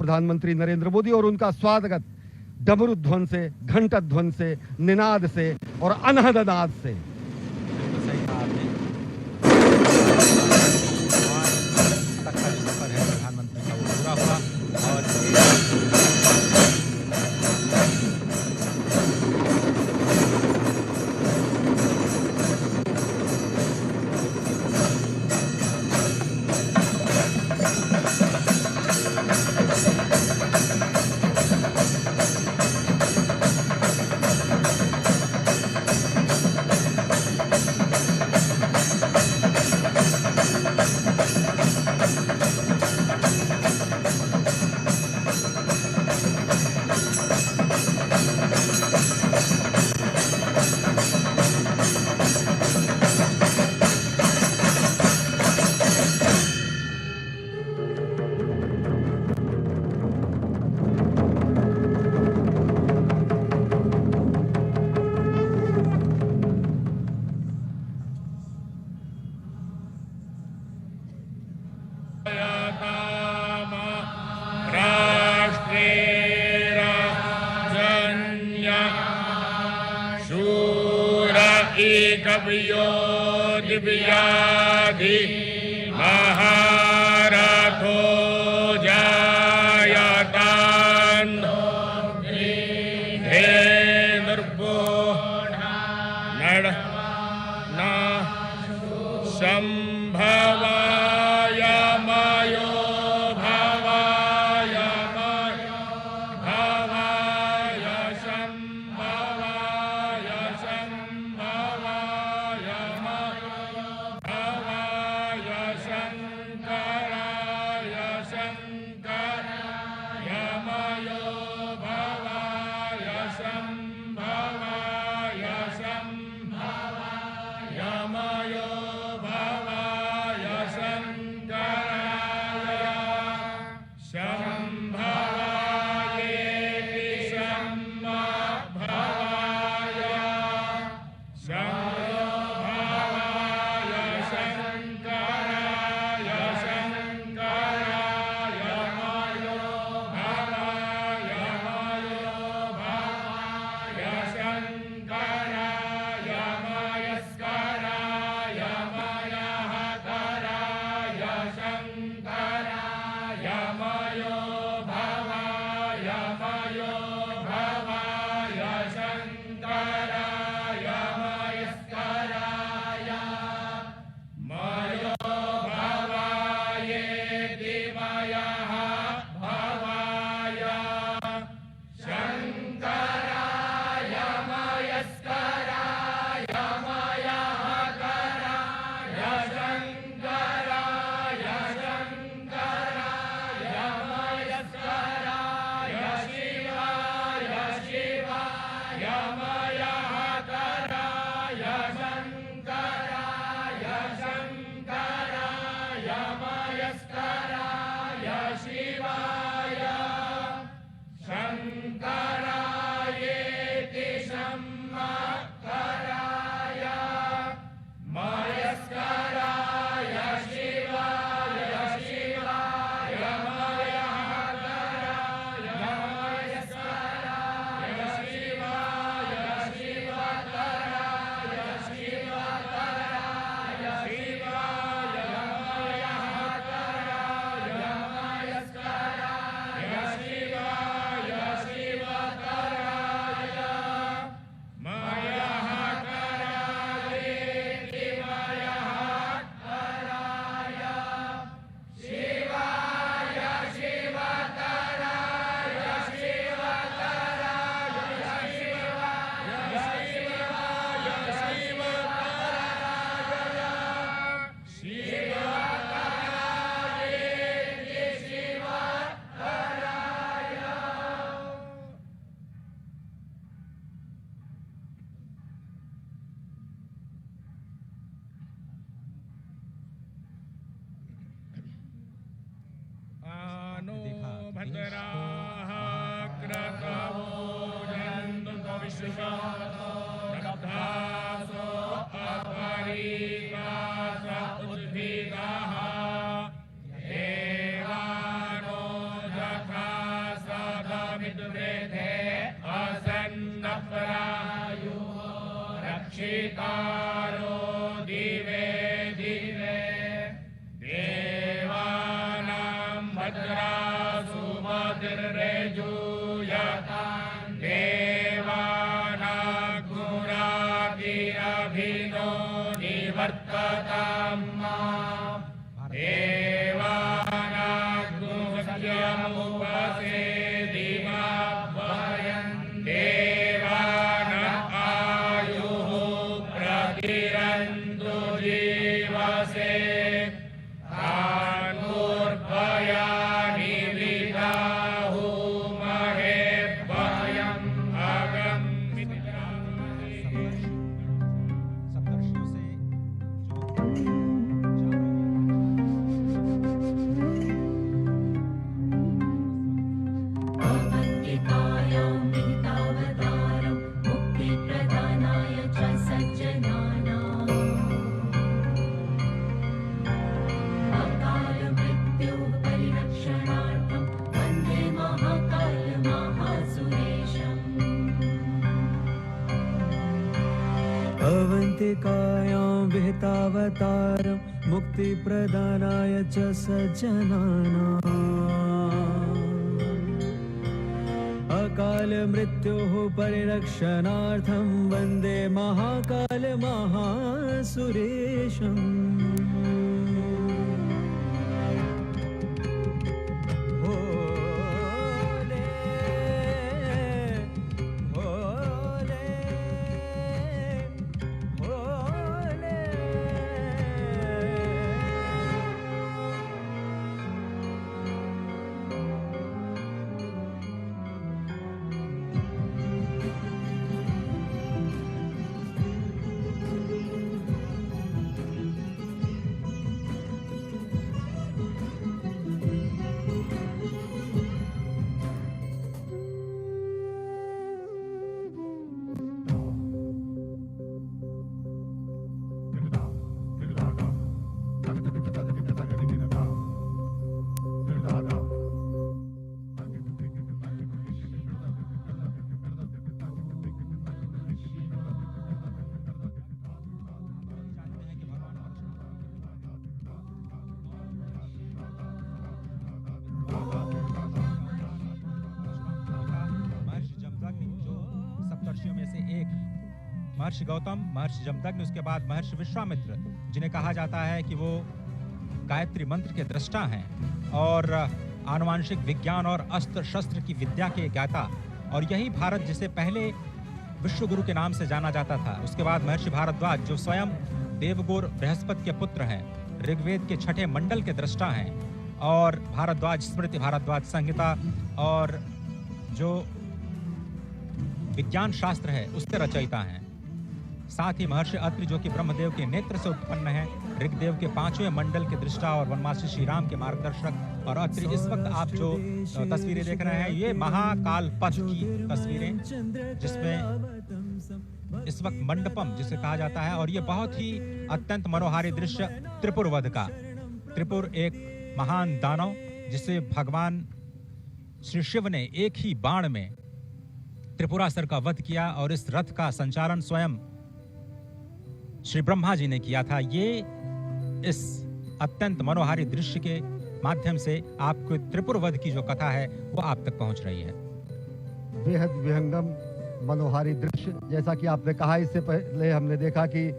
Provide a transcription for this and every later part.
प्रधानमंत्री नरेंद्र मोदी और उनका स्वागत डमरू ध्वन से, घंट ध्वन से, निनाद से और अनहद नाद से। सही कहा आपने। तक का जो सफर है प्रधानमंत्री का वो पूरा हुआ और कवियो दिव्याधि महारथो जायतान् धेनुर्बोधा नड न संभवाय मयो भवाय भवाय संभवाय संभवाय भवाय शंकराय शंकराय मयो भवाय संभवाय संभवाय मयो भवाय शंकराय संभवायेति संभवाय संभवाय शंकराय शंकराय मयो भवाय भवाय शंकराय मयस्कराय मयहतराय शंकराय मयो भवाय शंकराय मयस्कराय मयो भवायेति मयः भवाय शंकराय मयस्कराय मयहतराय शंकराय शंकराय मयस्कराय शिवाय शिवाय मयहतराय शंकराय शंकराय मयस्कराय शिवाय शंकरायेति संवत्सराय मयस्कराय शिवाय शिवाय मयहतराय मयस्कराय शिवाय शिवतराय शिवतराय शिवाय मयहतराय मयस्कराय शिवाय शिवतराय मयहतरायेति मयहतराय शिवाय शिवतराय शिवतराय शिवाय शिवतराय शिवतरायेति शिवतराय। आनो भद्राः क्रतवो जन्तु भविष्यतो दग्धासो अपरीतास उद्भिदाः देवानो यथा विद्वेधे असन्नपरायुः रक्षितारो दिवे दिवे देवानां भद्रासु मतिर्रेजूयतां देवानाग्मुराभिरभिनो निवर्ततां देवानाग्मुसत्यमुपसेदिमाभयं देवान आयुः प्रतिरन्तु जीवसे तान्मूर्भयानि विदाहुमहे भयम् अगम्यताम्। सप्तर्षियों से अवन्तिकायां निहितावतारं मुक्तिप्रदानाय च सज्जनानाम् अकालमृत्योः परिरक्षणार्थं वन्दे महाकालमहासुरेशम्। अवन्तिकायां विहितावतारं मुक्तिप्रदानाय च सज्जनानाम् अकालमृत्योः परिरक्षणार्थं वन्दे महाकालमहासुरेशम्। भोले भोले भोले। सप्तर्षियों में से एक महर्षि गौतम, महर्षि जमदग्नि, उसके बाद महर्षि विश्वामित्र, जिन्हें कहा जाता है कि वो गायत्री मंत्र के दृष्टा हैं और आनुवांशिक विज्ञान और अस्त्र शस्त्र की विद्या के ज्ञाता, और यही भारत जिसे पहले विश्वगुरु के नाम से जाना जाता था। उसके बाद महर्षि भारद्वाज, जो स्वयं देवगुरु बृहस्पति के पुत्र हैं, ऋग्वेद के 6ठे मंडल के दृष्टा हैं, और भारद्वाज स्मृति, भारद्वाज संहिता और जो विज्ञान शास्त्र है उसके रचयिता हैं। साथ ही महर्षि अत्रि, जो कि ब्रह्मदेव के नेत्र से उत्पन्न है, ऋग्वेद के 5वें मंडल के दृष्टा और वनवासी श्री राम के मार्गदर्शक। और अत्रि, इस वक्त आप जो तस्वीरें देख रहे हैं, ये महाकाल पथ की तस्वीरें, जिसमें इस वक्त मंडपम जिसे कहा जाता है, और ये बहुत ही अत्यंत मनोहारी दृश्य त्रिपुर वध का। त्रिपुर एक महान दानव जिसे भगवान श्री शिव ने एक ही बाण में त्रिपुरासुर का वध किया, और इस रथ का संचालन स्वयं श्री ब्रह्मा जी ने किया था। ये इस अत्यंत मनोहारी दृश्य के माध्यम से आपको त्रिपुर वध की जो कथा है वो आप तक पहुंच रही है। बेहद विहंगम मनोहारी दृश्य, जैसा कि आपने कहा, इससे पहले हमने देखा कि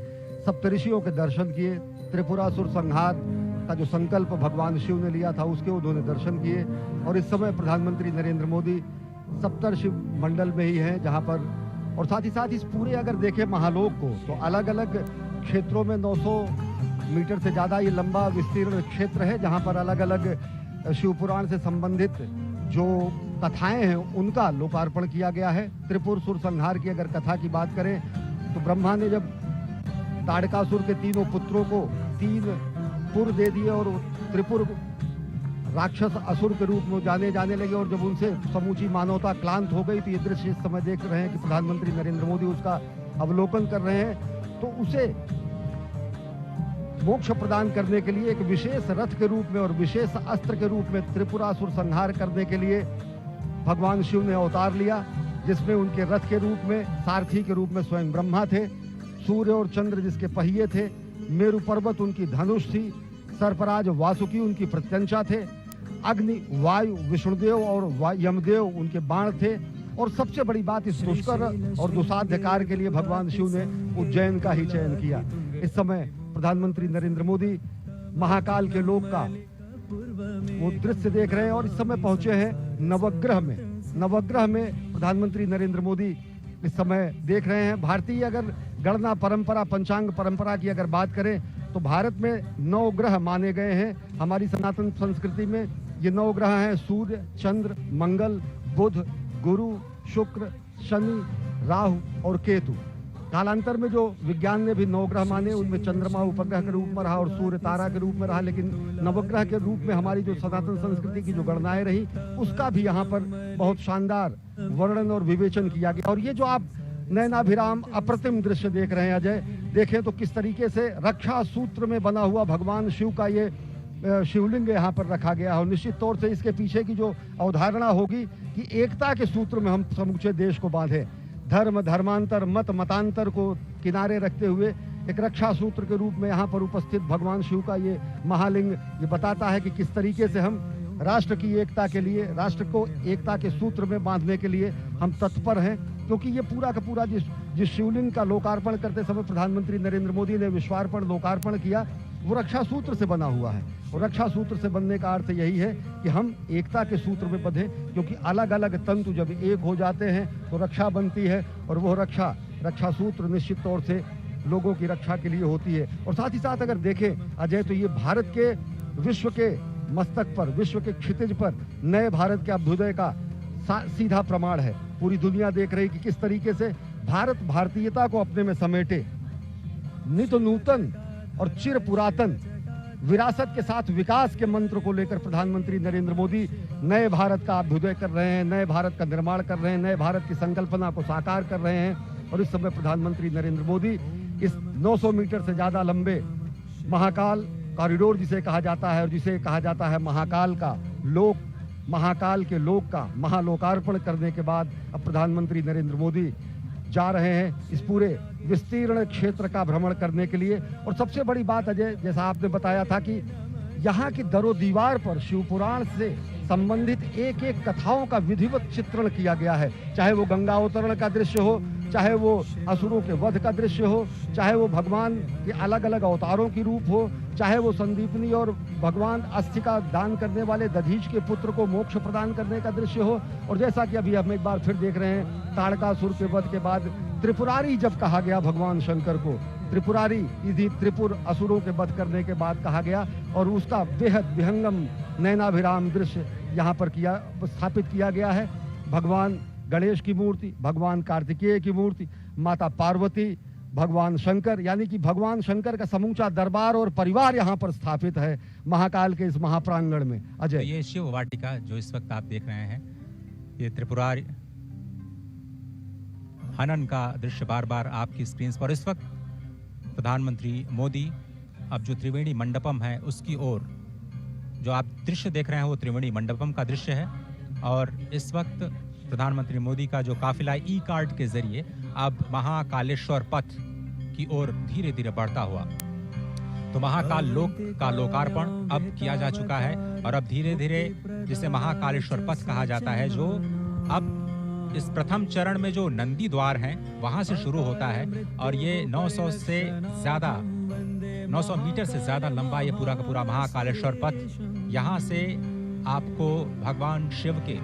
सप्तऋषियों के दर्शन किए, त्रिपुरासुर संहार का जो संकल्प भगवान शिव ने लिया था उसके उन्होंने दर्शन किए, और इस समय प्रधानमंत्री नरेंद्र मोदी सप्तर्षि मंडल में ही हैं, जहां पर, और साथ ही साथ इस पूरे अगर देखें महालोक को, तो अलग अलग क्षेत्रों में 900 मीटर से ज़्यादा ये लंबा विस्तीर्ण क्षेत्र है, जहां पर अलग अलग शिवपुराण से संबंधित जो कथाएं हैं उनका लोकार्पण किया गया है। त्रिपुर सुर संहार की अगर कथा की बात करें तो ब्रह्मा ने जब ताड़कासुर के तीनों पुत्रों को 3 पुर दे दिए और त्रिपुर राक्षस असुर के रूप में जाने लगे, और जब उनसे समूची मानवता क्लांत हो गई, तो ये दृश्य इस समय देख रहे हैं कि प्रधानमंत्री नरेंद्र मोदी उसका अवलोकन कर रहे हैं। तो उसे मोक्ष प्रदान करने के लिए एक विशेष रथ के रूप में और विशेष अस्त्र के रूप में त्रिपुरासुर संहार करने के लिए भगवान शिव ने अवतार लिया, जिसमें उनके रथ के रूप में, सारथी के रूप में स्वयं ब्रह्मा थे, सूर्य और चंद्र जिसके पहिए थे, मेरु पर्वत उनकी धनुष थी, सर्पराज वासुकी उनकी प्रत्यंचा थे, अग्नि वायु विष्णुदेव और यमदेव उनके बाण थे, और सबसे बड़ी बात, इस दुष्कर और दुसाध्य कार्य के लिए भगवान शिव ने उज्जैन का ही चयन किया। इस समय प्रधानमंत्री नरेंद्र मोदी महाकाल के लोक का वो दृश्य देख रहे हैं और इस समय पहुंचे हैं नवग्रह में। नवग्रह में प्रधानमंत्री नरेंद्र मोदी इस समय देख रहे हैं। भारतीय अगर गणना परंपरा, पंचांग परंपरा की अगर बात करें तो भारत में 9 ग्रह माने गए हैं। हमारी सनातन संस्कृति में ये 9 ग्रह हैं: सूर्य, चंद्र, मंगल, बुध, गुरु, शुक्र, शनि, राहु और केतु। कालांतर में जो विज्ञान ने भी 9 ग्रह माने, उनमें चंद्रमा उपग्रह के रूप में रहा और सूर्य तारा के रूप में रहा, लेकिन नवग्रह के रूप में हमारी जो सनातन संस्कृति की जो गणनाएं रही, उसका भी यहाँ पर बहुत शानदार वर्णन और विवेचन किया गया। और ये जो आप नयनाभिराम अप्रतिम दृश्य देख रहे हैं अजय, देखें तो किस तरीके से रक्षा सूत्र में बना हुआ भगवान शिव का ये शिवलिंग यहाँ पर रखा गया है। और निश्चित तौर से इसके पीछे की जो अवधारणा होगी कि एकता के सूत्र में हम समूचे देश को बांधे, धर्म, धर्मांतर, मत, मतांतर को किनारे रखते हुए एक रक्षा सूत्र के रूप में यहाँ पर उपस्थित भगवान शिव का ये महालिंग ये बताता है कि किस तरीके से हम राष्ट्र की एकता के लिए, राष्ट्र को एकता के सूत्र में बांधने के लिए हम तत्पर हैं। क्योंकि ये पूरा का पूरा जिस शिवलिंग का लोकार्पण करते समय प्रधानमंत्री नरेंद्र मोदी ने विश्वार्पण लोकार्पण किया, वो रक्षा सूत्र से बना हुआ है। और रक्षा सूत्र से बनने का अर्थ यही है कि हम एकता के सूत्र में बंधे, क्योंकि अलग अलग तंतु जब एक हो जाते हैं तो रक्षा बनती है, और वो रक्षा सूत्र निश्चित तौर से लोगों की रक्षा के लिए होती है। और साथ ही साथ अगर देखें अजय, तो ये भारत के विश्व के मस्तक पर, विश्व के क्षितिज पर नए भारत के अभ्युदय का सीधा प्रमाण है। पूरी दुनिया देख रही कि किस तरीके से भारत भारतीयता को अपने में समेटे, नित नूतन और चिर पुरातन विरासत के साथ विकास के मंत्र को लेकर प्रधानमंत्री नरेंद्र मोदी नए भारत का अभ्युदय कर रहे हैं, नए भारत का निर्माण कर रहे हैं, नए भारत की संकल्पना को साकार कर रहे हैं। और इस समय प्रधानमंत्री नरेंद्र मोदी इस 900 मीटर से ज्यादा लंबे महाकाल कॉरिडोर जिसे कहा जाता है, और जिसे कहा जाता है महाकाल का लोक, महाकाल के लोक का महालोकार्पण करने के बाद अब प्रधानमंत्री नरेंद्र मोदी जा रहे हैं इस पूरे विस्तीर्ण क्षेत्र का भ्रमण करने के लिए। और सबसे बड़ी बात अजय, जैसा आपने बताया था कि यहाँ की दरो दीवार पर शिवपुराण से संबंधित एक एक कथाओं का विधिवत चित्रण किया गया है। चाहे वो गंगा अवतरण का दृश्य हो, चाहे वो असुरों के वध का दृश्य हो, चाहे वो भगवान के अलग अलग अवतारों की रूप हो, चाहे वो संदीपनी और भगवान अस्थि का दान करने वाले दधीच के पुत्र को मोक्ष प्रदान करने का दृश्य हो। और जैसा कि अभी हम एक बार फिर देख रहे हैं, ताड़कासुर के वध के बाद त्रिपुरारी जब कहा गया भगवान शंकर को, त्रिपुरारी इसी त्रिपुर असुरों के वध करने के बाद कहा गया, और उसका बेहद विहंगम नयनाभिराम दृश्य यहाँ पर स्थापित किया गया है। भगवान गणेश की मूर्ति, भगवान कार्तिकेय की मूर्ति, माता पार्वती, भगवान शंकर, यानी कि भगवान शंकर का समूचा दरबार और परिवार यहाँ पर स्थापित है महाकाल के इस महाप्रांगण में। अजय, तो ये शिव वाटिका जो इस वक्त आप देख रहे हैं, ये त्रिपुरारी हनन का दृश्य बार बार आपकी स्क्रीन पर। इस वक्त प्रधानमंत्री मोदी अब जो त्रिवेणी मंडपम है उसकी ओर, जो आप दृश्य देख रहे हैं वो त्रिवेणी मंडपम का दृश्य है। और इस वक्त प्रधानमंत्री मोदी का जो काफिला ई कार्ड के जरिए अब महाकालेश्वर पथ की ओर धीरे धीरे बढ़ता हुआ, तो महाकाल लोक का लोकार्पण अब किया जा चुका है। और अब धीरे धीरे जिसे महाकालेश्वर पथ कहा जाता है, जो अब इस प्रथम चरण में जो नंदी द्वार हैं वहां से शुरू होता है, और ये 900 मीटर से ज्यादा लंबा ये पूरा का पूरा महाकालेश्वर पथ, यहाँ से आपको भगवान शिव के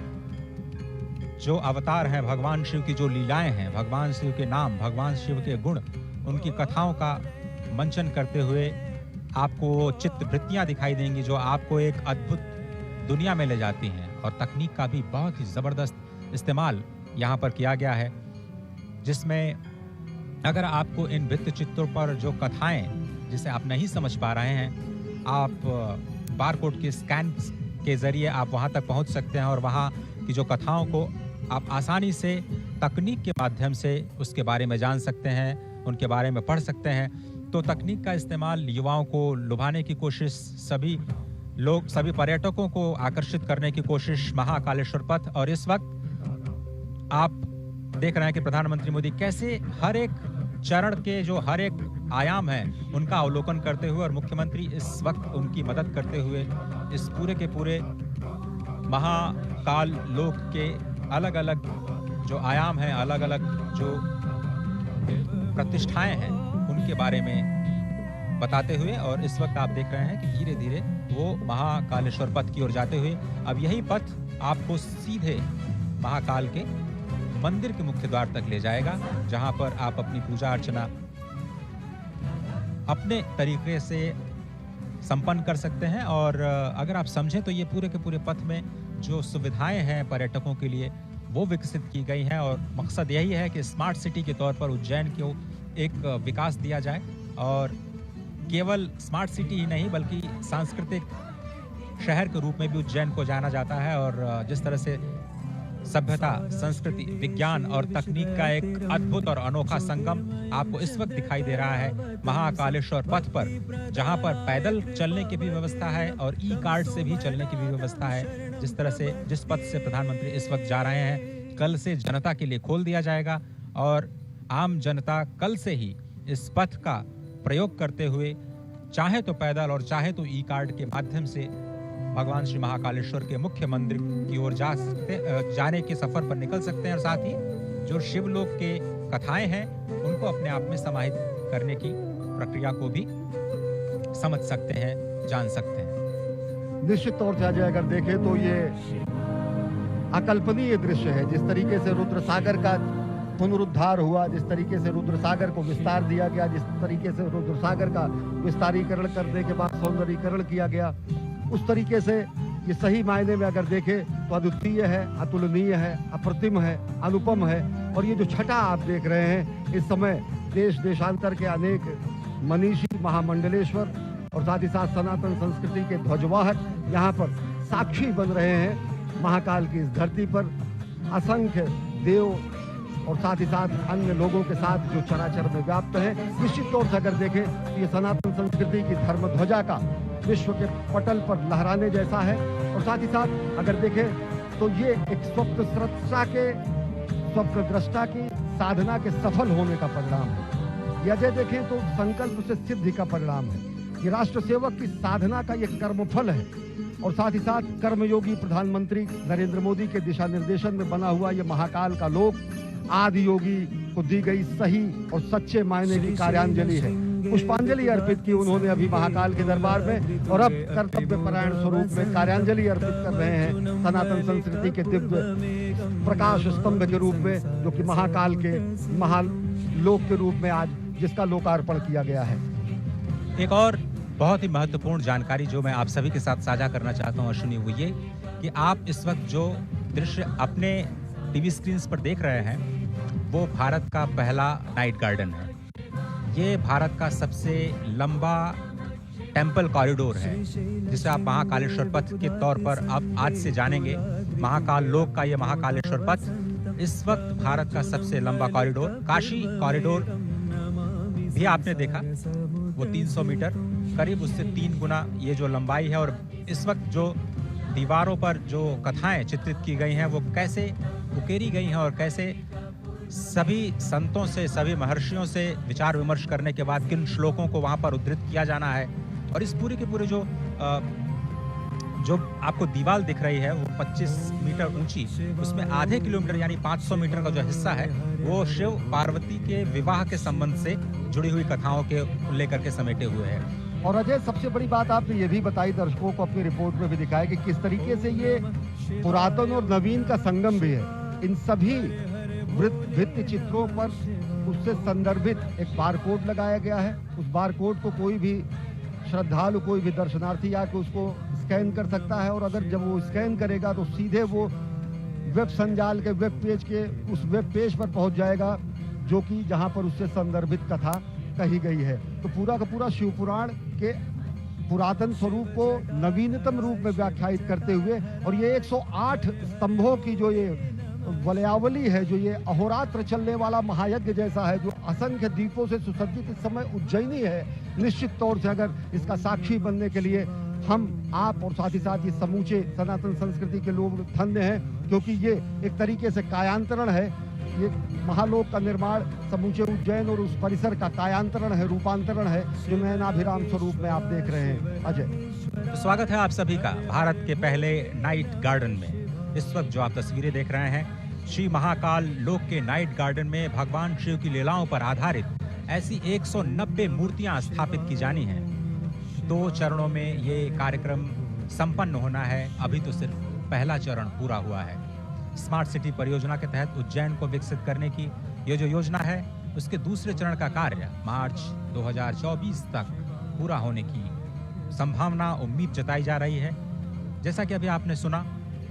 जो अवतार हैं, भगवान शिव की जो लीलाएं हैं, भगवान शिव के नाम, भगवान शिव के गुण, उनकी कथाओं का मंचन करते हुए आपको चित्रवृत्तियां दिखाई देंगी, जो आपको एक अद्भुत दुनिया में ले जाती हैं। और तकनीक का भी बहुत ही जबरदस्त इस्तेमाल यहाँ पर किया गया है, जिसमें अगर आपको इन वृत्त चित्रों पर जो कथाएं जिसे आप नहीं समझ पा रहे हैं, आप बारकोड के स्कैन के जरिए आप वहां तक पहुंच सकते हैं, और वहां की जो कथाओं को आप आसानी से तकनीक के माध्यम से उसके बारे में जान सकते हैं, उनके बारे में पढ़ सकते हैं। तो तकनीक का इस्तेमाल युवाओं को लुभाने की कोशिश सभी लोग सभी पर्यटकों को आकर्षित करने की कोशिश महाकालेश्वर पथ, और इस वक्त आप देख रहे हैं कि प्रधानमंत्री मोदी कैसे हर एक चरण के जो हर एक आयाम है उनका अवलोकन करते हुए, और मुख्यमंत्री इस वक्त उनकी मदद करते हुए इस पूरे के पूरे महाकाल लोक के अलग अलग जो आयाम हैं, अलग अलग जो प्रतिष्ठाएं हैं उनके बारे में बताते हुए, और इस वक्त आप देख रहे हैं कि धीरे धीरे वो महाकालेश्वर पथ की ओर जाते हुए अब यही पथ आपको सीधे महाकाल के मंदिर के मुख्य द्वार तक ले जाएगा, जहां पर आप अपनी पूजा अर्चना अपने तरीके से संपन्न कर सकते हैं। और अगर आप समझें तो ये पूरे के पूरे पथ में जो सुविधाएं हैं पर्यटकों के लिए वो विकसित की गई हैं, और मकसद यही है कि स्मार्ट सिटी के तौर पर उज्जैन को एक विकास दिया जाए, और केवल स्मार्ट सिटी ही नहीं बल्कि सांस्कृतिक शहर के रूप में भी उज्जैन को जाना जाता है। और जिस तरह से सभ्यता, संस्कृति, विज्ञान और तकनीक का एक अद्भुत और अनोखा संगम आपको इस वक्त दिखाई दे रहा है महाकालेश्वर पथ पर, जहां पर पैदल चलने की भी व्यवस्था है और ई कार्ड से भी चलने की भी व्यवस्था है। जिस तरह से जिस पथ से प्रधानमंत्री इस वक्त जा रहे हैं, कल से जनता के लिए खोल दिया जाएगा, और आम जनता कल से ही इस पथ का प्रयोग करते हुए चाहे तो पैदल और चाहे तो ई कार्ड के माध्यम से भगवान श्री महाकालेश्वर के मुख्य मंदिर की ओर जाने के सफर पर निकल सकते हैं, और साथ ही जो शिवलोक के कथाएं हैं उनको अपने आप में समाहित करने की प्रक्रिया को भी समझ सकते हैं, जान सकते हैं। निश्चित तौर से अजय अगर देखें तो ये अकल्पनीय दृश्य है। जिस तरीके से रुद्र सागर का पुनरुद्धार हुआ, जिस तरीके से रुद्र सागर को विस्तार दिया गया, जिस तरीके से रुद्र सागर का विस्तारीकरण करने के बाद सौंदर्यीकरण किया गया, उस तरीके से ये सही मायने में अगर देखें तो अद्वितीय है, अतुलनीय है, अप्रतिम है, अनुपम है। और ये जो छटा आप देख रहे हैं, इस समय देश देशांतर के अनेक मनीषी, महामंडलेश्वर और साथ ही साथ सनातन संस्कृति के ध्वजवाहक यहाँ पर साक्षी बन रहे हैं। महाकाल की इस धरती पर असंख्य देव और साथ ही साथ अन्य लोगों के साथ जो चराचर में व्याप्त है। निश्चित तौर से अगर देखें तो ये सनातन संस्कृति की धर्म ध्वजा का विश्व के पटल पर लहराने जैसा है। और साथ ही साथ अगर देखें तो ये एक स्वप्नद्रष्टा की साधना के सफल होने का परिणाम है। अजय देखें तो संकल्प से सिद्धि का परिणाम है। ये राष्ट्र सेवक की साधना का ये कर्मफल है, और साथ ही साथ कर्मयोगी प्रधानमंत्री नरेंद्र मोदी के दिशा निर्देशन में बना हुआ ये महाकाल का लोक आदि योगी को दी गई सही और सच्चे मायने की कार्यांजलि है। पुष्पांजलि अर्पित की उन्होंने अभी महाकाल के दरबार में, और अब कर्तव्य परायण स्वरूप में कार्यांजलि अर्पित कर रहे हैं सनातन संस्कृति के दिव्य प्रकाश स्तंभ के रूप में, जो कि महाकाल के महालोक के रूप में आज जिसका लोकार्पण किया गया है। एक और बहुत ही महत्वपूर्ण जानकारी जो मैं आप सभी के साथ साझा करना चाहता हूँ अश्विनी, वो ये कि आप इस वक्त जो दृश्य अपने टीवी स्क्रीन पर देख रहे हैं वो भारत का पहला नाइट गार्डन है। ये भारत का सबसे लंबा टेम्पल कॉरिडोर है, जिसे आप महाकालेश्वर पथ के तौर पर अब आज से जानेंगे। महाकाल लोक का ये महाकालेश्वर पथ इस वक्त भारत का सबसे लंबा कॉरिडोर, काशी कॉरिडोर भी आपने देखा, वो 300 मीटर करीब उससे 3 गुना ये जो लंबाई है। और इस वक्त जो दीवारों पर जो कथाएं चित्रित की गई हैं वो कैसे उकेरी गई हैं, और कैसे सभी संतों से, सभी महर्षियों से विचार विमर्श करने के बाद किन श्लोकों को वहां पर उद्धृत किया जाना है। और इस पूरे के पूरे जो आपको दीवार दिख रही है वो 25 मीटर ऊंची, उसमें आधे किलोमीटर यानी 500 मीटर का जो हिस्सा है वो शिव पार्वती के विवाह के संबंध से जुड़ी हुई कथाओं के लेकर के समेटे हुए हैं। और अजय, सबसे बड़ी बात आपने ये भी बताई, दर्शकों को अपनी रिपोर्ट में भी दिखाया कि किस तरीके से ये पुरातन और नवीन का संगम भी है। इन सभी भित्ति चित्रों पर उससे संदर्भित एक बारकोड लगाया गया है। उस बारकोड को कोई भी श्रद्धालु, कोई भी दर्शनार्थी आके उसको स्कैन कर सकता है, और अगर जब वो स्कैन करेगा तो सीधे वो वेब संजाल के वेब पेज के उस वेब पेज पर पहुंच जाएगा, जो कि जहां पर उससे संदर्भित कथा कही गई है। तो पूरा का पूरा शिव पुराण के पुरातन स्वरूप को नवीनतम रूप में व्याख्यायित करते हुए, और ये 108 स्तंभों की जो ये वलयावली है, जो ये अहोरात्र चलने वाला महायज्ञ जैसा है, जो असंख्य दीपों से सुसज्जित इस समय उज्जैनी है, निश्चित तौर से अगर इसका साक्षी बनने के लिए हम आप और साथ ही साथ ये समूचे सनातन संस्कृति के लोग धन्य हैं, क्योंकि ये एक तरीके से कायांतरण है। ये महालोक का निर्माण समूचे उज्जैन और उस परिसर का कायांतरण है, रूपांतरण है, जो नयनाभिराम स्वरूप में आप देख रहे हैं। अजय, तो स्वागत है आप सभी का भारत के पहले नाइट गार्डन में। इस वक्त जो आप तस्वीरें देख रहे हैं, श्री महाकाल लोक के नाइट गार्डन में भगवान शिव की लीलाओं पर आधारित ऐसी 190 मूर्तियां स्थापित की जानी हैं। 2 चरणों में ये कार्यक्रम संपन्न होना है। अभी तो सिर्फ पहला चरण पूरा हुआ है। स्मार्ट सिटी परियोजना के तहत उज्जैन को विकसित करने की ये जो योजना है, उसके दूसरे चरण का कार्य मार्च 2024 तक पूरा होने की संभावना, उम्मीद जताई जा रही है। जैसा कि अभी आपने सुना,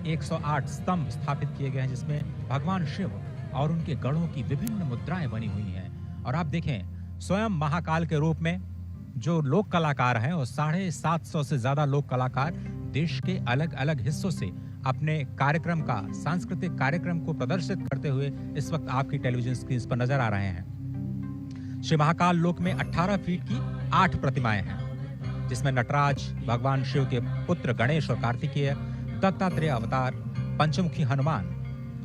108 स्तंभ स्थापित किए गए हैं, जिसमें भगवान शिव और उनके गढ़ों की विभिन्न मुद्राएं बनी हुई हैं। और आप देखें, स्वयं महाकाल के रूप में जो लोक कलाकार हैं, और 750 से ज्यादा लोक कलाकार देश के अलग अलग हिस्सों से अपने कार्यक्रम का, सांस्कृतिक कार्यक्रम को प्रदर्शित करते हुए इस वक्त आपकी टेलीविजन स्क्रीन पर नजर आ रहे हैं। श्री महाकाल लोक में 18 फीट की 8 प्रतिमाएं हैं, जिसमें नटराज, भगवान शिव के पुत्र गणेश और कार्तिकेय, दत्तात्रेय अवतार, पंचमुखी हनुमान,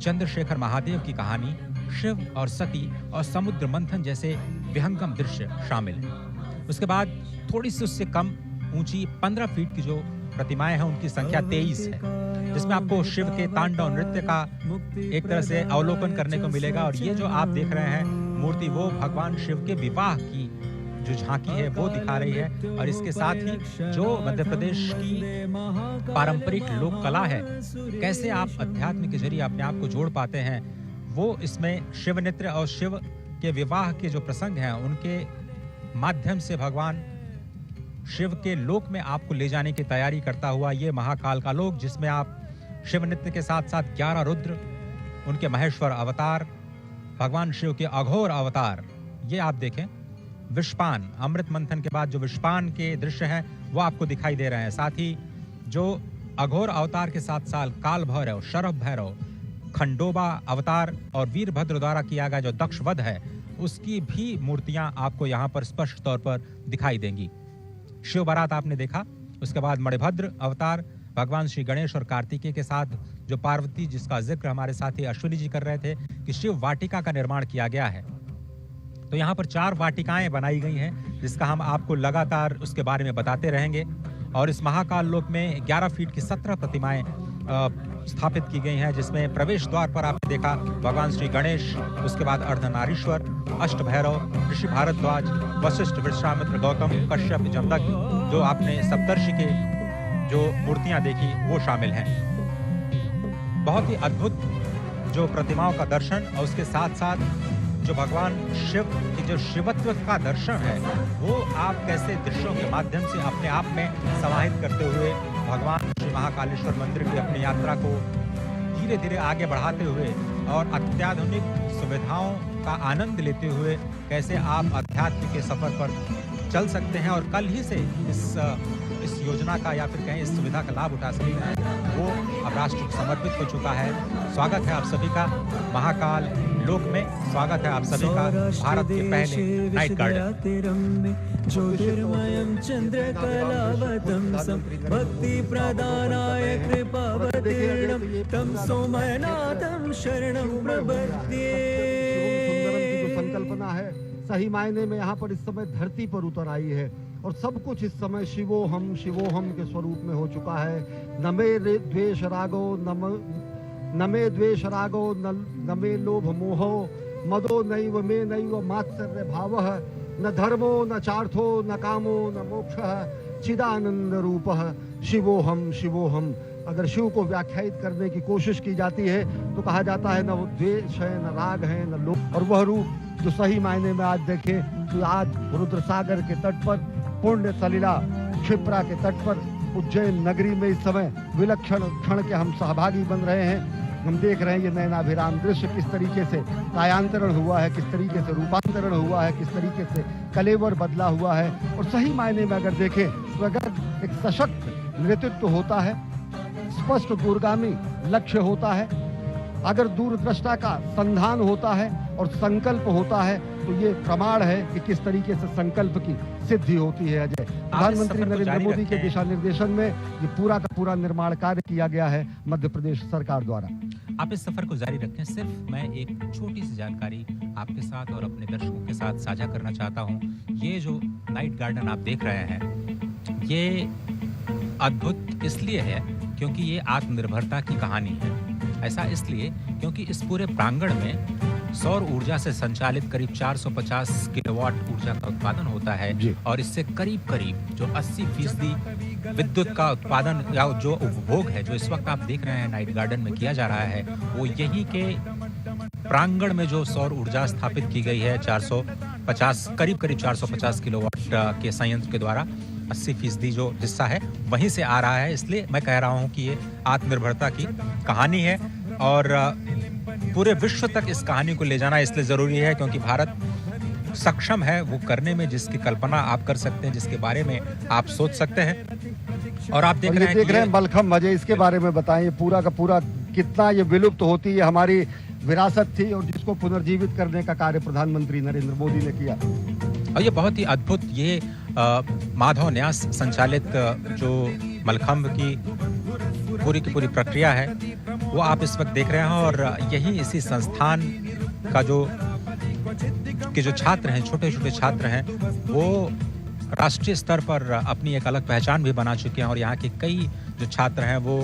चंद्रशेखर महादेव की कहानी, शिव और सती और समुद्र मंथन जैसे विहंगम दृश्य शामिल हैं। उसके बाद थोड़ी सी उससे कम ऊंची 15 फीट की जो प्रतिमाएं हैं, उनकी संख्या 23 है, जिसमें आपको शिव के तांडव नृत्य का एक तरह से अवलोकन करने को मिलेगा। और ये जो आप देख रहे हैं मूर्ति, वो भगवान शिव के विवाह की जो झांकी है वो दिखा रही है। और इसके साथ ही जो मध्य प्रदेश की पारंपरिक लोक कला है, कैसे आप अध्यात्म के जरिए अपने आप को जोड़ पाते हैं, वो इसमें शिव नृत्य और शिव के विवाह के जो प्रसंग हैं, उनके माध्यम से भगवान शिव के लोक में आपको ले जाने की तैयारी करता हुआ ये महाकाल का लोक, जिसमें आप शिव नृत्य के साथ साथ 11 रुद्र, उनके महेश्वर अवतार, भगवान शिव के अघोर अवतार, ये आप देखें। विषपान, अमृत मंथन के बाद जो विषपान के दृश्य हैं वो आपको दिखाई दे रहे हैं। साथ ही जो अघोर अवतार के साथ साथ काल भैरव, शरभ भैरव, खंडोबा अवतार और वीरभद्र द्वारा किया गया जो दक्ष वध है, उसकी भी मूर्तियां आपको यहाँ पर स्पष्ट तौर पर दिखाई देंगी। शिव बारात आपने देखा, उसके बाद मणिभद्र अवतार, भगवान श्री गणेश और कार्तिकेय के साथ जो पार्वती, जिसका जिक्र हमारे साथी अश्विनी जी कर रहे थे कि शिव वाटिका का निर्माण किया गया है। तो यहाँ पर 4 वाटिकाएं बनाई गई हैं, जिसका हम आपको लगातार उसके बारे में बताते रहेंगे। और इस महाकाल लोक में 11 फीट की 17 प्रतिमाएं स्थापित की गई हैं, जिसमें प्रवेश द्वार पर आपने देखा भगवान श्री गणेश, उसके बाद अर्धनारीश्वर, अष्ट भैरव, ऋषि भारद्वाज, वशिष्ठ, विश्वामित्र, गौतम, कश्यप, जमदग्नि, जो आपने सप्तर्षि के जो मूर्तियां देखी वो शामिल हैं। बहुत ही अद्भुत जो प्रतिमाओं का दर्शन, और उसके साथ साथ जो भगवान शिव की जो शिवत्व का दर्शन है, वो आप कैसे दृश्यों के माध्यम से अपने आप में समाहित करते हुए भगवान श्री महाकालेश्वर मंदिर की अपनी यात्रा को धीरे धीरे आगे बढ़ाते हुए और अत्याधुनिक सुविधाओं का आनंद लेते हुए कैसे आप अध्यात्म के सफर पर चल सकते हैं और कल ही से इस योजना का या फिर कहें इस सुविधा का लाभ उठा सकते हैं, वो अब राष्ट्र को समर्पित हो चुका है। स्वागत है आप सभी का महाकाल लोक में, स्वागत है आप सभी का भारत के पहले नाइट गार्डन। ज्योतिर्मयं चंद्रकलावतंसं भक्ति प्रदानाय कृपावतीर्णं तं सोमनाथं शरणं प्रपद्ये। संकल्पना है, सही मायने में यहाँ पर इस समय धरती पर उतर आई है, और सब कुछ इस समय शिवोहम के स्वरूप में हो चुका है। न मे द्वेष रागो न मे द्वेष रागो न मे लोभ मोहो मदो नैव मे नैव मात्सर्य भावः न धर्मो न चार्थो न कामो न मोक्षः चिदानंद रूपः शिवोहम। अगर शिव को व्याख्यायित करने की कोशिश की जाती है तो कहा जाता है न वो द्वेष है, न राग है, न लोभ, और वह रूप जो सही मायने में आज देखें तो आज रुद्रसागर के तट पर, पुण्य सलिला क्षिप्रा के तट पर, उज्जैन नगरी में इस समय विलक्षण क्षण के हम सहभागी बन रहे हैं। हम देख रहे हैं ये नयनाभिराम दृश्य, किस तरीके से कायांतरण हुआ है, किस तरीके से रूपांतरण हुआ है, किस तरीके से कलेवर बदला हुआ है। और सही मायने में अगर देखें तो अगर एक सशक्त नेतृत्व होता है, स्पष्ट दूरगामी लक्ष्य होता है, अगर दूरदृष्टा का संधान होता है और संकल्प होता है, तो तो ये प्रमाण है कि किस तरीके से संकल्प की सिद्धि होती है। अजय, प्रधानमंत्री सफर को नरेंद्र जारी मोदी के रखें। दिशा निर्देशन में ये पूरा का पूरा निर्माण कार्य किया गया है मध्य प्रदेश सरकार द्वारा। आप इस सफर को जारी रखें। सिर्फ मैं एक छोटी सी जानकारी आपके साथ और अपने दर्शकों के साथ साझा करना चाहता हूं। ये जो नाइट गार्डन आप देख रहे हैं, ये अद्भुत इसलिए है क्योंकि ये आत्मनिर्भरता की कहानी है। ऐसा इसलिए क्योंकि इस पूरे प्रांगण में सौर ऊर्जा से संचालित करीब 450 किलोवाट ऊर्जा का उत्पादन होता है जी। और इससे करीब जो 80% विद्युत का उत्पादन या जो उपभोग है, जो इस वक्त आप देख रहे हैं नाइट गार्डन में किया जा रहा है, वो यही के प्रांगण में जो सौर ऊर्जा स्थापित की गई है 450 करीब 450 किलोवाट के संयंत्र के द्वारा 80% जो हिस्सा है वहीं से आ रहा है। इसलिए मैं कह रहा हूं कि ये आत्मनिर्भरता की कहानी है और पूरे विश्व तक इस कहानी को ले जाना इसलिए जरूरी है क्योंकि भारत सक्षम है वो करने में जिसकी कल्पना आप कर सकते हैं, जिसके बारे में आप सोच सकते हैं। और आप देख रहे हैं कि मलखम्ब, अजय इसके बारे में बताएं, पूरा का पूरा कितना ये विलुप्त होती है हमारी विरासत थी और जिसको पुनर्जीवित करने का कार्य प्रधानमंत्री नरेंद्र मोदी ने किया। और ये बहुत ही अद्भुत, ये माधव न्यास संचालित जो मलखम्ब की पूरी प्रक्रिया है वो आप इस वक्त देख रहे हैं और यही इसी संस्थान का जो छात्र हैं, छोटे छात्र हैं, वो राष्ट्रीय स्तर पर अपनी एक अलग पहचान भी बना चुके हैं और यहाँ के कई जो छात्र हैं वो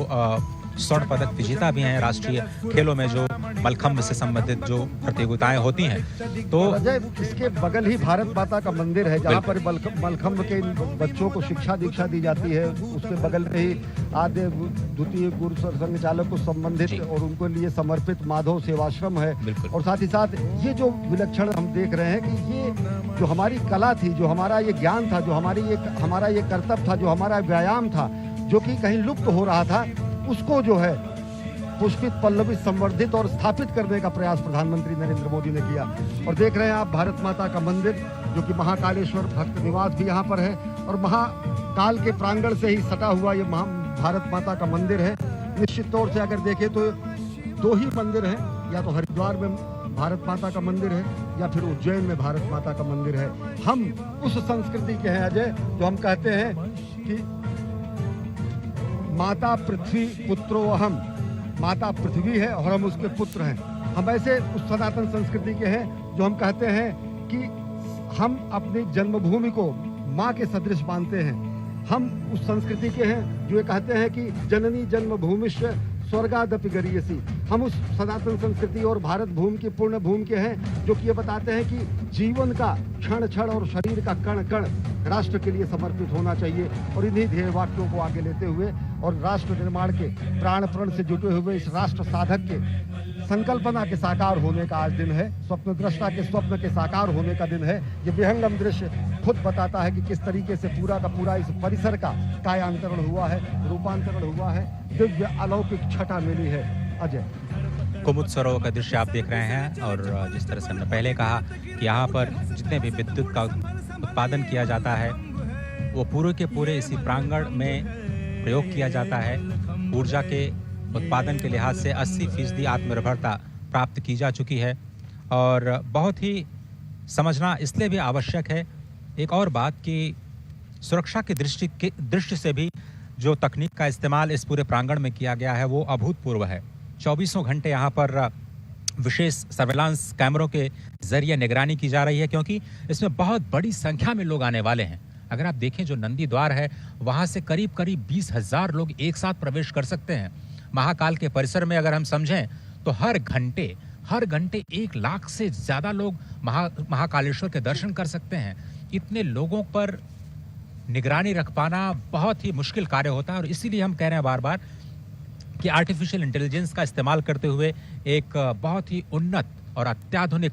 स्वर्ण पदक विजेता भी हैं राष्ट्रीय खेलों में जो मलखम्ब से संबंधित जो प्रतियोगिताएं होती हैं। तो अजय, इसके बगल ही भारत माता का मंदिर है जहाँ पर मलखम्ब के बच्चों को शिक्षा दीक्षा दी जाती है। उसके बगल में ही आद्य द्वितीय गुरु संघ चालक को संबंधित और उनको लिए समर्पित माधव सेवाश्रम है। और साथ ही साथ ये जो विलक्षण हम देख रहे हैं कि ये जो हमारी कला थी, जो हमारा ये ज्ञान था, जो हमारा ये कर्तव्य था, जो हमारा व्यायाम था, जो कि कहीं लुप्त हो रहा था, उसको जो है पुष्पित पल्लवित संवर्धित और स्थापित करने का प्रयास प्रधानमंत्री नरेंद्र मोदी ने किया। और देख रहे हैं आप भारत माता का मंदिर, जो कि महाकालेश्वर भक्त निवास भी यहाँ पर है और महाकाल के प्रांगण से ही सटा हुआ ये भारत माता का मंदिर है। निश्चित तौर से अगर देखें तो 2 ही मंदिर हैं, या तो हरिद्वार में भारत माता का मंदिर है या फिर उज्जैन में भारत माता का मंदिर है। हम उस संस्कृति के हैं अजय, जो हम कहते हैं कि माता पृथ्वी पुत्रो अहम, माता पृथ्वी है और हम उसके पुत्र हैं। हम ऐसे उस सनातन संस्कृति के हैं जो हम कहते हैं कि हम अपनी जन्मभूमि को माँ के सदृश मानते हैं। हम उस संस्कृति के हैं जो ये कहते हैं कि जननी जन्मभूमिश्च स्वर्गादपि गरीयसी। हम उस सनातन संस्कृति और भारत भूमि की पूर्ण भूमि के हैं जो कि ये बताते हैं कि जीवन का क्षण और शरीर का कण राष्ट्र के लिए समर्पित होना चाहिए। और इन्हीं ध्येय वाक्यों को आगे लेते हुए और राष्ट्र निर्माण के प्राण प्रण से जुटे हुए इस राष्ट्र साधक के संकल्पना के साकार होने का आज दिन है, स्वप्न दृष्टा के स्वप्न के साकार होने का दिन है। ये विहंगम दृश्य खुद बताता है कि किस तरीके से पूरा का पूरा इस परिसर का कायांतरण हुआ है, रूपांतरण हुआ है, दिव्य अलौकिक छटा मिली है। अजय, कुमुद सरोवर का दृश्य आप देख रहे हैं और जिस तरह से हमने पहले कहा कि यहाँ पर जितने भी विद्युत का उत्पादन किया जाता है वो पूरे के पूरे इसी प्रांगण में प्रयोग किया जाता है। ऊर्जा के उत्पादन के लिहाज से 80% आत्मनिर्भरता प्राप्त की जा चुकी है और बहुत ही समझना इसलिए भी आवश्यक है एक और बात कि सुरक्षा की दृष्टि से भी जो तकनीक का इस्तेमाल इस पूरे प्रांगण में किया गया है वो अभूतपूर्व है। 24 घंटे यहाँ पर विशेष सर्वेलांस कैमरों के जरिए निगरानी की जा रही है क्योंकि इसमें बहुत बड़ी संख्या में लोग आने वाले हैं। अगर आप देखें जो नंदी द्वार है वहाँ से करीब 20,000 लोग एक साथ प्रवेश कर सकते हैं। महाकाल के परिसर में अगर हम समझें तो हर घंटे 1 लाख से ज्यादा लोग महाकालेश्वर के दर्शन कर सकते हैं। इतने लोगों पर निगरानी रख पाना बहुत ही मुश्किल कार्य होता है और इसीलिए हम कह रहे हैं बार बार कि आर्टिफिशियल इंटेलिजेंस का इस्तेमाल करते हुए एक बहुत ही उन्नत और अत्याधुनिक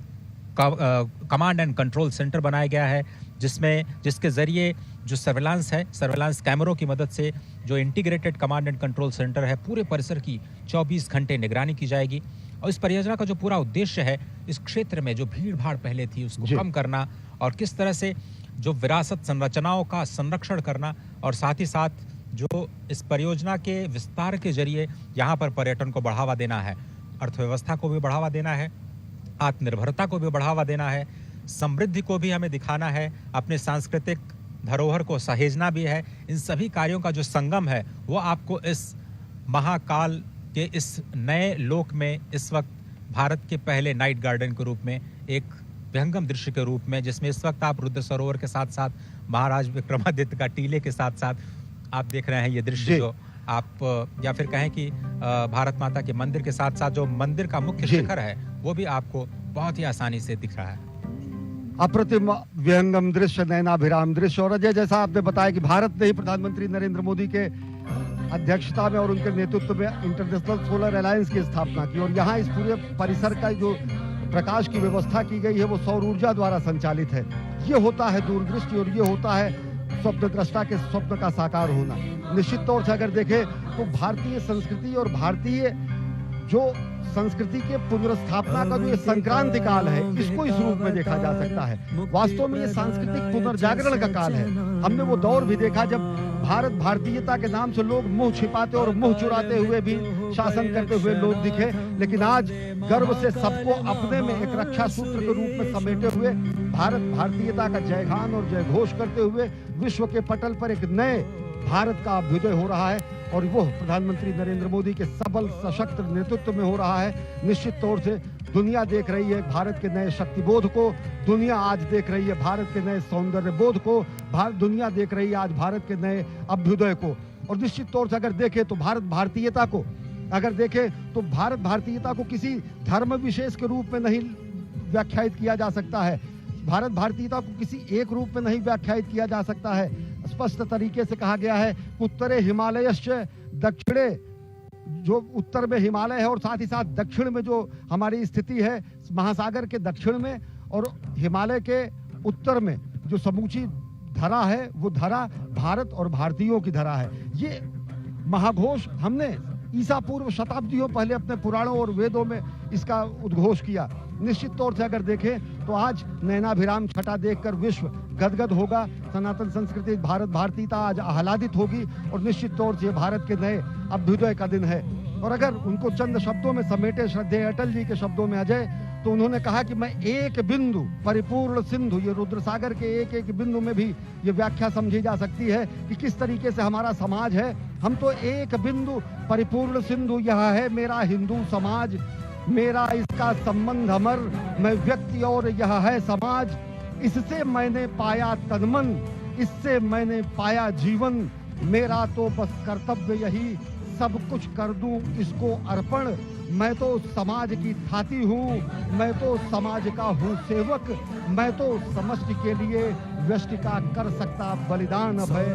कमांड एंड कंट्रोल सेंटर बनाया गया है जिसके जरिए जो सर्वेलांस कैमरों की मदद से जो integrated command and control centre है पूरे परिसर की 24 घंटे निगरानी की जाएगी। और इस परियोजना का जो पूरा उद्देश्य है इस क्षेत्र में जो भीड़ भाड़ पहले थी उसको कम करना और किस तरह से जो विरासत संरचनाओं का संरक्षण करना और साथ ही साथ जो इस परियोजना के विस्तार के जरिए यहाँ पर पर्यटन को बढ़ावा देना है, अर्थव्यवस्था को भी बढ़ावा देना है, आत्मनिर्भरता को भी बढ़ावा देना है, समृद्धि को भी हमें दिखाना है, अपने सांस्कृतिक धरोहर को सहेजना भी है। इन सभी कार्यों का जो संगम है वो आपको इस महाकाल के इस नए लोक में इस वक्त भारत के पहले नाइट गार्डन के रूप में, एक विहंगम दृश्य के रूप में, जिसमें इस वक्त आप रुद्र सरोवर के साथ साथ महाराज विक्रमादित्य का टीले के साथ साथ आप देख रहे हैं ये दृश्य, जो आप या फिर कहें कि भारत माता के मंदिर के साथ साथ जो मंदिर का मुख्य शिखर है वो भी आपको बहुत ही आसानी से दिख रहा है। अप्रतिम विहंगम दृश्य, नयनाभिराम दृश्य। और अजय, जैसा आपने बताया कि भारत ने ही प्रधानमंत्री नरेंद्र मोदी के अध्यक्षता में और उनके नेतृत्व में इंटरनेशनल सोलर अलायंस की स्थापना की, और यहाँ इस पूरे परिसर का जो प्रकाश की व्यवस्था की गई है वो सौर ऊर्जा द्वारा संचालित है। ये होता है दूरदृष्टि और ये होता है स्वप्न दृष्टा के स्वप्न का साकार होना। निश्चित तौर से अगर देखें तो भारतीय संस्कृति और भारतीय जो संस्कृति के पुनर्स्थापना का जो ये संक्रांति काल है, इसको इस रूप में देखा जा सकता है। वास्तव में ये सांस्कृतिक पुनर्जागरण का काल है। हमने वो दौर भी देखा जब भारत भारतीयता के नाम से लोग मुंह छिपाते और मुंह चुराते हुए भी शासन करते हुए लोग दिखे, लेकिन आज गर्व से सबको अपने में एक रक्षा सूत्र के रूप में समेटे हुए भारत भारतीयता का जयगान और जय घोष करते हुए विश्व के पटल पर एक नए भारत का अभ्युदय हो रहा है, और वो प्रधानमंत्री नरेंद्र मोदी के सबल सशक्त नेतृत्व में हो रहा है। निश्चित तौर से दुनिया देख रही है भारत के नए शक्तिबोध को, दुनिया आज देख रही है भारत के नए सौंदर्य बोध को, दुनिया देख रही है आज भारत के नए अभ्युदय को। और निश्चित तौर से अगर देखें तो भारत भारतीयता को भारत भारतीयता को किसी धर्म विशेष के रूप में नहीं व्याख्यायित किया जा सकता है। भारत भारतीयता को किसी एक रूप में नहीं व्याख्यायित किया जा सकता है। स्पष्ट तरीके से कहा गया है, उत्तरे हिमालयश्च दक्षिणे, जो उत्तर में हिमालय है और साथ ही साथ दक्षिण में जो हमारी स्थिति है महासागर के दक्षिण में और हिमालय के उत्तर में जो समूची धरा है वो धरा भारत और भारतीयों की धरा है। ये महाघोष हमने ईसा पूर्व शताब्दियों पहले अपने पुराणों और वेदों में इसका उद्घोष किया। निश्चित तौर से अगर देखें तो आज नयनाभिराम छटा देखकर विश्व गदगद होगा। सनातन संस्कृति भारत भारतीयता आज आह्लादित होगी और निश्चित तौर से भारत के नए अभ्युदय का दिन है। और अगर उनको चंद शब्दों में समेटे श्रद्धेय अटल जी के शब्दों में अजय, तो उन्होंने कहा कि मैं एक बिंदु परिपूर्ण सिंधु, ये रुद्र सागर के एक एक बिंदु में भी ये व्याख्या समझी जा सकती है कि किस तरीके से हमारा समाज है। हम तो एक बिंदु परिपूर्ण सिंधु, यह है मेरा हिंदू समाज, मेरा इसका संबंध अमर, मैं व्यक्ति और यह है समाज, इससे मैंने पाया तनमन, इससे मैंने पाया जीवन, मेरा तो बस कर्तव्य यही सब कुछ कर दूं इसको अर्पण, मैं तो समाज की थाती हूँ, मैं तो समाज का हूँ सेवक, मैं तो समष्टि के लिए व्यष्टि का कर सकता बलिदान अभय,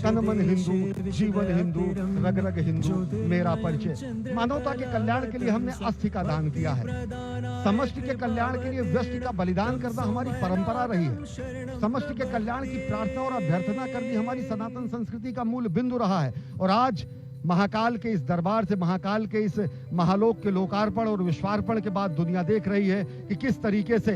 तन मन हिंदू जीवन हिंदू रग रग हिंदू मेरा परिचय। मानवता के कल्याण के लिए हमने अस्थि का दान किया है। समष्टि के कल्याण के लिए व्यष्टि का बलिदान करना हमारी परंपरा रही है। समष्टि के कल्याण की प्रार्थना और अभ्यर्थना करनी हमारी सनातन संस्कृति का मूल बिंदु रहा है। और आज महाकाल के इस दरबार से, महाकाल के इस महालोक के लोकार्पण और विश्वार्पण के बाद दुनिया देख रही है कि किस तरीके से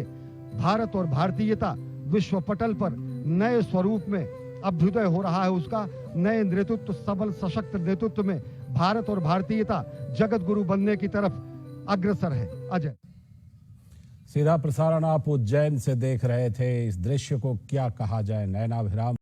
भारत और भारतीयता विश्व पटल पर नए स्वरूप में अभ्युदय हो रहा है। उसका नए नेतृत्व, सबल सशक्त नेतृत्व में भारत और भारतीयता जगत गुरु बनने की तरफ अग्रसर है। अजय, सीधा प्रसारण आप उज्जैन से देख रहे थे। इस दृश्य को क्या कहा जाए, नयनाभिराम